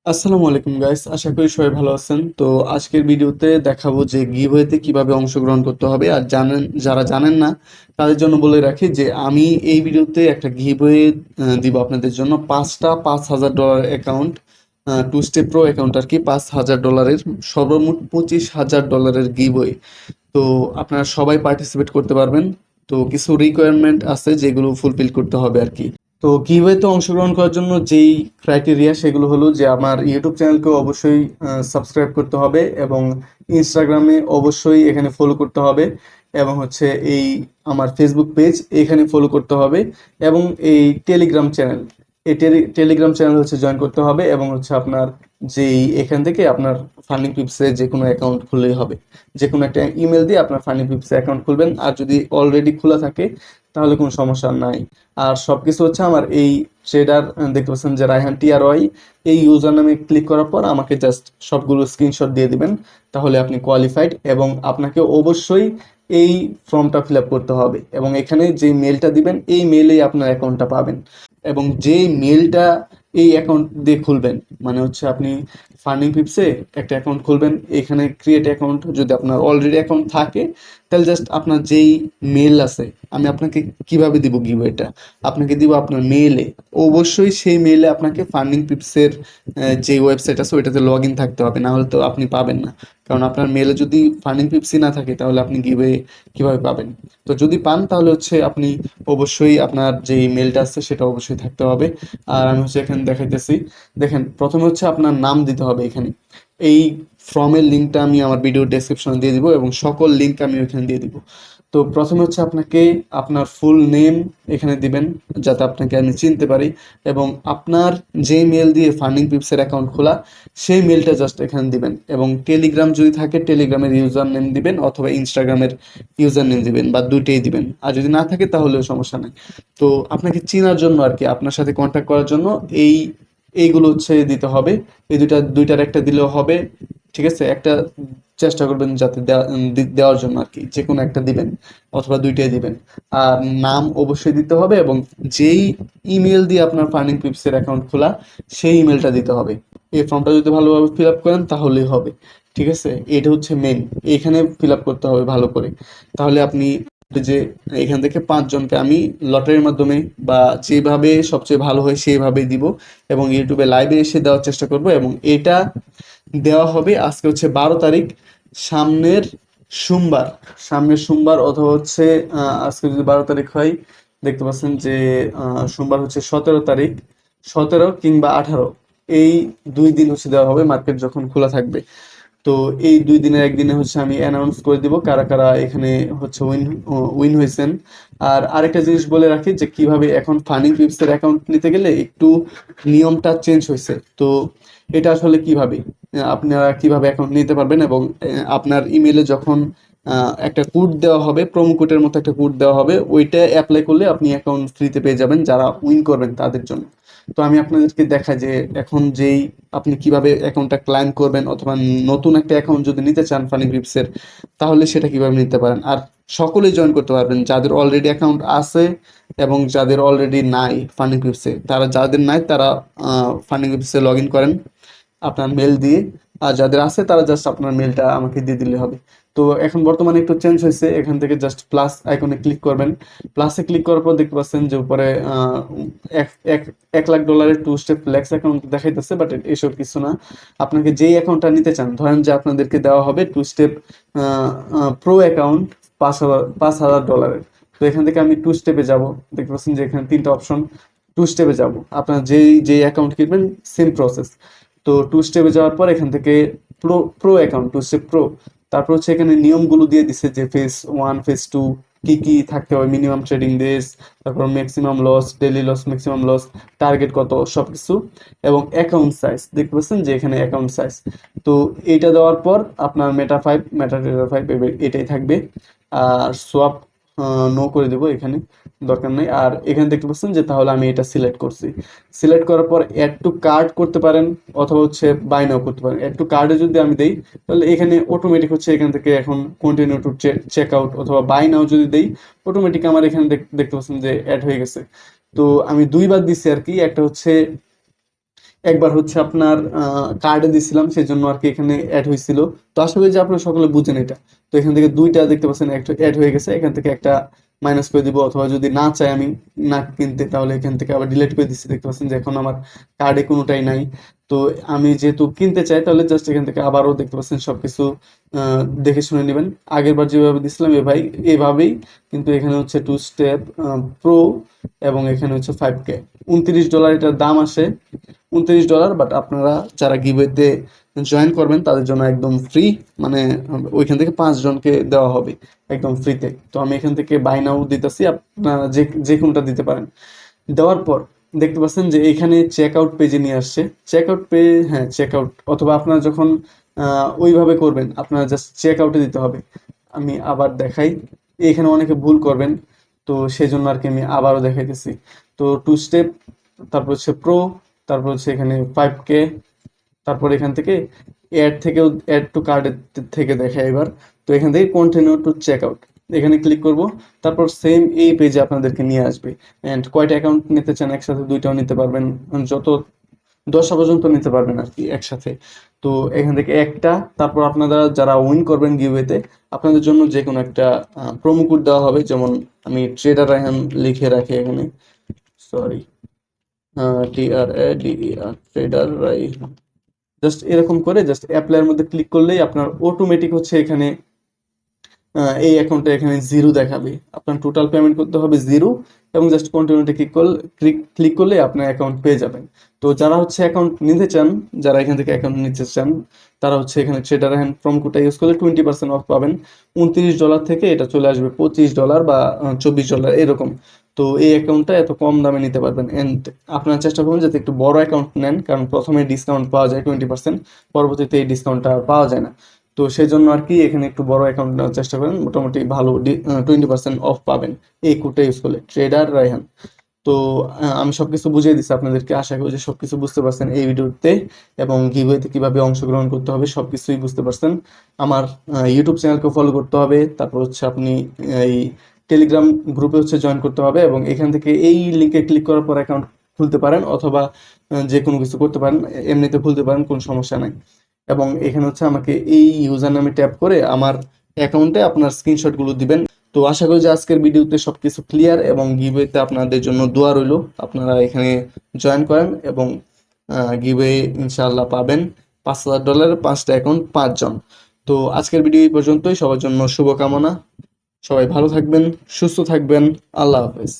আসসালামু আলাইকুম গাইস, আশা করি সবাই ভালো আছেন। তো আজকের ভিডিওতে দেখাবো যে গিভওয়েতে কিভাবে অংশগ্রহণ করতে হবে। আর যারা জানেন না তাদের জন্য বলে রাখি যে আমি এই ভিডিওতে একটা গিভওয়ে দিব আপনাদের জন্য। 5,000 account, two step pro account আর কি, $5,000, সর্বমোট $25,000 গিভওয়ে। তো আপনারা সবাই পার্টিসিপেট করতে পারবেন। তো কিছু রিকোয়ারমেন্ট আছে যেগুলো ফুলফিল করতে হবে আর কি। তো গিভওয়েতে অংশগ্রহণ করার জন্য যেই ক্রাইটেরিয়া সেগুলো হলো যে আমার ইউটিউব চ্যানেলকে অবশ্যই সাবস্ক্রাইব করতে হবে, এবং ইনস্টাগ্রামে অবশ্যই এখানে ফলো করতে হবে, এবং হচ্ছে এই আমার ফেসবুক পেজ এখানে ফলো করতে হবে, এবং এই টেলিগ্রাম চ্যানেল, এই টেলিগ্রাম চ্যানেল হচ্ছে জয়েন করতে হবে, এবং হচ্ছে আপনার যেই এখান থেকে আপনার ফান্ডিং পিপসে যে কোনো অ্যাকাউন্ট খুললেই হবে। যে কোনো একটা ইমেল দিয়ে আপনার ফান্ডিং পিপসে অ্যাকাউন্ট খুলবেন, আর যদি অলরেডি খোলা থাকে তাহলে কোনো সমস্যা নাই। আর সব কিছু হচ্ছে আমার এই ট্রেডার, দেখতে পাচ্ছেন যে রায়হান TRY, এই ইউজার নামে ক্লিক করার পর আমাকে জাস্ট সবগুলো স্ক্রিনশট দিয়ে দিবেন, তাহলে আপনি কোয়ালিফাইড। এবং আপনাকে অবশ্যই এই ফর্মটা ফিল আপ করতে হবে, এবং এখানে যে মেলটা দিবেন এই মেলেই আপনার অ্যাকাউন্টটা পাবেন। এবং যে মেলটা এই অ্যাকাউন্ট দিয়ে খুলবেন, মানে হচ্ছে আপনি ফান্ডিং পিপসে একটা অ্যাকাউন্ট খুলবেন, এখানে ক্রিয়েট অ্যাকাউন্ট যদি আপনার অলরেডি অ্যাকাউন্ট থাকে তাহলে জাস্ট আপনার যেই মেল আছে, আমি আপনাকে কিভাবে দিব গিভওয়েটা, আপনাকে দিব আপনার মেলে। অবশ্যই সেই মেলে আপনাকে ফান্ডিং পিপসের যে ওয়েবসাইট আছে ওইটাতে লগ ইন থাকতে হবে, না হলে তো আপনি পাবেন না। কারণ আপনার মেলে যদি ফান্ডিং পিপসই না থাকে তাহলে আপনি গিভওয়ে কিভাবে পাবেন? তো যদি পান তাহলে হচ্ছে আপনি অবশ্যই আপনার যে মেলটা আছে সেটা অবশ্যই থাকতে হবে। আর আমি হচ্ছে এখানে দেখাইতেছি, দেখেন প্রথমে হচ্ছে আপনার নাম দিতে হবে এখানে। এই ফর্মের লিঙ্কটা আমি আমার ভিডিও ডেসক্রিপশনে দিয়ে দিব, এবং সকল লিঙ্ক আমি ওইখানে দিয়ে দিব। তো প্রথমে হচ্ছে আপনাকে আপনার ফুল নেম এখানে দিবেন, যাতে আপনাকে আমি চিনতে পারি, এবং আপনার যে মেল দিয়ে ফান্ডিং পিপসের অ্যাকাউন্ট খোলা সেই মেলটা জাস্ট এখানে দিবেন। এবং টেলিগ্রাম যদি থাকে টেলিগ্রামের ইউজার নেম দিবেন, অথবা ইনস্টাগ্রামের ইউজার নেম দিবেন, বা দুইটাই দিবেন। আর যদি না থাকে তাহলেও সমস্যা নেই। তো আপনাকে চেনার জন্য আর কি, আপনার সাথে কন্ট্যাক্ট করার জন্য এই এইগুলো হচ্ছে দিতে হবে। এই দুইটার একটা দিলেও হবে, ঠিক আছে? একটা চেষ্টা করবেন যাতে দেওয়ার জন্য আর কি, যে কোনো একটা দিবেন অথবা দুইটাই দিবেন। আর নাম অবশ্যই দিতে হবে, এবং যেই ইমেল দিয়ে আপনার ফান্ডিং পিপসের অ্যাকাউন্ট খোলা সেই ইমেলটা দিতে হবে। এই ফর্মটা যদি ভালোভাবে ফিল আপ করেন তাহলেই হবে, ঠিক আছে? এটা হচ্ছে মেন, এখানে ফিল আপ করতে হবে ভালো করে। তাহলে আপনি যে এখান থেকে 5 জনকে আমি লটারির মাধ্যমে বা যেভাবে সবচেয়ে ভালো হয় সেইভাবেই দিব, এবং ইউটিউবে লাইভে এসে দেওয়ার চেষ্টা করব। এবং এটা দেওয়া হবে আজকে হচ্ছে 12 তারিখ, সামনের সোমবার, অথবা হচ্ছে আজকে যদি 12 তারিখ হয়, দেখতে পাচ্ছেন যে সোমবার হচ্ছে 17 তারিখ, 17 কিংবা 18, এই 2 দিন হচ্ছে দেওয়া হবে মার্কেট যখন খোলা থাকবে। তো এই 2 দিনের একদিনে হচ্ছে আমি অ্যানাউন্স করে দিব কারা কারা এখানে হচ্ছে উইন হয়েছেন। আর আরেকটা জিনিস বলে রাখি যে কিভাবে এখন ফান্ডিং পিপসের অ্যাকাউন্ট নিতে গেলে একটু নিয়মটা চেঞ্জ হয়েছে। তো এটা আসলে কিভাবে আপনারা কিভাবে অ্যাকাউন্ট নিতে পারবেন, এবং আপনার ইমেলে যখন একটা কোড দেওয়া হবে, প্রোমো কোডের মতো একটা কোড দেওয়া হবে, ওইটা অ্যাপ্লাই করলে আপনি অ্যাকাউন্ট ফ্রিতে পেয়ে যাবেন যারা উইন করবেন তাদের জন্য। তো আমি আপনাদেরকে দেখাই যে এখন যেই আপনি কিভাবে অ্যাকাউন্টটা ক্লাইম করবেন, অথবা নতুন একটা অ্যাকাউন্ট যদি নিতে চান ফানি গ্রিপসের, তাহলে সেটা কিভাবে নিতে পারেন। আর সকলেই জয়েন করতে পারবেন, যাদের অলরেডি অ্যাকাউন্ট আছে এবং যাদের অলরেডি নাই ফান্ডিং গ্রিপসে, তারা, যাদের নাই তারা ফান্ডিং গ্রিপসে লগ ইন করেন আপনার মেল দিয়ে। আর যাদের আছে তারা জাস্ট আপনার মেলটা আমাকে দিয়ে দিলে হবে। তো এখন বর্তমানে একটু চেঞ্জ হয়েছে, এখান থেকে জাস্ট প্লাস আইকনে ক্লিক করবেন। প্লাসে ক্লিক করার পর দেখতে পাচ্ছেন যে উপরে এক এক $1,00,000 টু স্টেপ ফ্লেক্স অ্যাকাউন্ট দেখাইতেছে, বাট এসব কিছু না। আপনাকে যেই অ্যাকাউন্টটা নিতে চান, ধরেন যে আপনাদেরকে দেওয়া হবে টু স্টেপ প্রো অ্যাকাউন্ট $5,000। তো এখান থেকে আমি টু স্টেপে যাব, দেখতে পাচ্ছেন যে এখানে 3টা অপশন, টু স্টেপে যাব। আপনার যেই অ্যাকাউন্ট কিনবেন সেম প্রসেস। তো টু স্টেপে যাওয়ার পর এখান থেকে pro pro account, two step pro, তারপর হচ্ছে এখানে নিয়মগুলো দিয়ে দিচ্ছে যে ফেজ 1 ফেজ 2 কি কি থাকতে হবে, মিনিমাম ট্রেডিং ডেজ, তারপর maximum loss, daily loss, maximum loss, target কত, সবকিছু। এবং অ্যাকাউন্ট সাইজ, দেখতে পাচ্ছেন যে এখানে অ্যাকাউন্ট সাইজ। তো এইটা দেওয়ার পর আপনার মেটা ট্রেডার 5 এটাই থাকবে। আর সোয়াপ নো করে দেবো, এখানে দরকার নেই। আর এখানে দেখতে পাচ্ছেন যে তাহলে আমি এটা সিলেক্ট করছি। সিলেক্ট করার পর অ্যাড টু কার্ট করতে পারেন, অথবা হচ্ছে বাই নাও করতে পারেন। অ্যাড টু কার্টে যদি আমি দেই তাহলে এখানে অটোমেটিক হচ্ছে এখান থেকে এখন কন্টিনিউ টু চেক আউট, অথবা বাই নাও যদি দেই অটোমেটিক আমার এখানে দেখতে পাচ্ছেন যে অ্যাড হয়ে গেছে। তো আমি দুইবার দিচ্ছি আর কি, একটা হচ্ছে একবার হচ্ছে আপনার কার্ডে দিছিলাম, সেজন্য আর কি এখানে অ্যাড হয়েছিল। তো আশা করি যে আপনারা সকলে বুঝেন এটা। তো এখান থেকে দুইটা দেখতে পাচ্ছেন অ্যাড হয়ে গেছে, এখান থেকে একটা মাইনাস করে দিব, অথবা যদি না চাই আমি না কিনতে, তাহলে এখান থেকে আবার ডিলিট করে দিচ্ছি। দেখতে পাচ্ছেন যে এখন আমার কার্ডে কোনোটাই নাই। তো আমি যেহেতু কিনতে চাই, তাহলে জাস্ট এখান থেকে আবারও দেখতে পাচ্ছেন সবকিছু দেখে শুনে নেবেন। আগের বার যেভাবে দিছিলাম এভাবেই, কিন্তু এখানে হচ্ছে টু স্টেপ প্রো, এবং এখানে হচ্ছে 5K, $29 এটার দাম আসে, $29। বাট আপনারা যারা গিভওয়েতে জয়েন করবেন তাদের জন্য একদম ফ্রি, মানে ওইখান থেকে 5 জনকে দেওয়া হবে একদম ফ্রিতে। তো আমি এখান থেকে বাই নাও দিতেছি, আপনারা যে যে কোনটা দিতে পারেন। দেওয়ার পর দেখতে পাচ্ছেন যে এখানে চেক আউট পেজে নিয়ে আসছে। চেক আউট হ্যাঁ চেক আউট, অথবা আপনারা যখন ওইভাবে করবেন আপনারা জাস্ট চেক আউটে দিতে হবে। আমি আবার দেখাই, এখানে অনেকে ভুল করবেন, তো সেই জন্য আর কি আমি আবারও দেখাইতেছি। তো টু স্টেপ, তারপর হচ্ছে প্রো, তারপর হচ্ছে এখানে 5K, তারপর এখান থেকে অ্যাড টু কার্ড থেকে দেখায় এবার। তো এখান থেকে কন্টিনিউ টু চেক আউট, এখানে ক্লিক করব। তারপর সেম এই পেজে আপনাদেরকে নিয়ে আসবে। অ্যান্ড কয়টা অ্যাকাউন্ট নিতে চান, একসাথে দুইটাও নিতে পারবেন, যত 10টা পর্যন্ত নিতে পারবেন আর কি একসাথে। তো এখান থেকে একটা, তারপর আপনারা যারা উইন করবেন গিভওয়েতে, আপনাদের জন্য যে কোনো একটা প্রোমো কোড দেওয়া হবে। যেমন আমি ট্রেডার রায়হান লিখে রাখি এখানে, sorry, TRADER, trader Raihan. Just এরকম করে জাস্ট অ্যাপ্লাইয়ের মধ্যে ক্লিক করলেই আপনার অটোমেটিক হচ্ছে এখানে এই অ্যাকাউন্টে এখানে জিরো দেখাবে। আপনার টোটাল পেমেন্ট করতে হবে জিরো, এবং জাস্ট কন্টিনিউতে ক্লিক করলে আপনার অ্যাকাউন্ট পেয়ে যাবেন। তো যারা হচ্ছে অ্যাকাউন্ট নিতে চান, যারা এখান থেকে অ্যাকাউন্ট নিতে চান, তারা হচ্ছে এখানে ট্রেডার হ্যান্ড প্রোমো কোডটা ইউজ করলে 20% অফ পাবেন। $29 থেকে এটা চলে আসবে $25 বা $24 এরকম। তো এই অ্যাকাউন্টটা এত কম দামে নিতে পারবেন। এন্ড আপনারা চেষ্টা করবেন যাতে একটু বড় অ্যাকাউন্ট নেন, কারণ প্রথমে ডিসকাউন্ট পাওয়া যায় 20%, পরবর্তীতে এই ডিসকাউন্টটা আর পাওয়া যায় না। তো সেই জন্য আর কি এখানে একটু বড় অ্যাকাউন্ট নেওয়ার চেষ্টা করেন, মোটামুটি ভালো 20% অফ পাবেন এই কোডটা ইউজ করলে, ট্রেডার রায়হান। তো আমি সবকিছু বুঝিয়ে দিচ্ছি আপনাদেরকে, আশা করি যে সবকিছু বুঝতে পারছেন এই ভিডিওতে, এবং গিভওয়েতে কিভাবে অংশগ্রহণ করতে হবে সবকিছুই বুঝতে পারছেন। আমার ইউটিউব চ্যানেলকে ফলো করতে হবে, তারপর হচ্ছে আপনি এই টেলিগ্রাম গ্রুপে হচ্ছে জয়েন করতে হবে, এবং এখান থেকে এই লিঙ্কে ক্লিক করার পর অ্যাকাউন্ট খুলতে পারেন, অথবা যে কোনো কিছু করতে পারেন, এমনিতে খুলতে পারেন, কোনো সমস্যা নাই। এবং এখানে হচ্ছে আমাকে এই ইউজার নামে ট্যাপ করে আমার অ্যাকাউন্টে আপনার স্ক্রিনশটগুলো দিবেন। তো আশা করি যে আজকের ভিডিওতে সবকিছু ক্লিয়ার, এবং গিভওয়েতে আপনাদের জন্য দোয়া রইলো। আপনারা এখানে জয়েন করেন, এবং গিভওয়ে ইনশাআল্লাহ পাবেন $5,000, 5টা অ্যাকাউন্ট, 5 জন। তো আজকের ভিডিও এই পর্যন্তই, সবার জন্য শুভকামনা। সবাই ভালো থাকবেন, সুস্থ থাকবেন, আল্লাহ হাফেজ।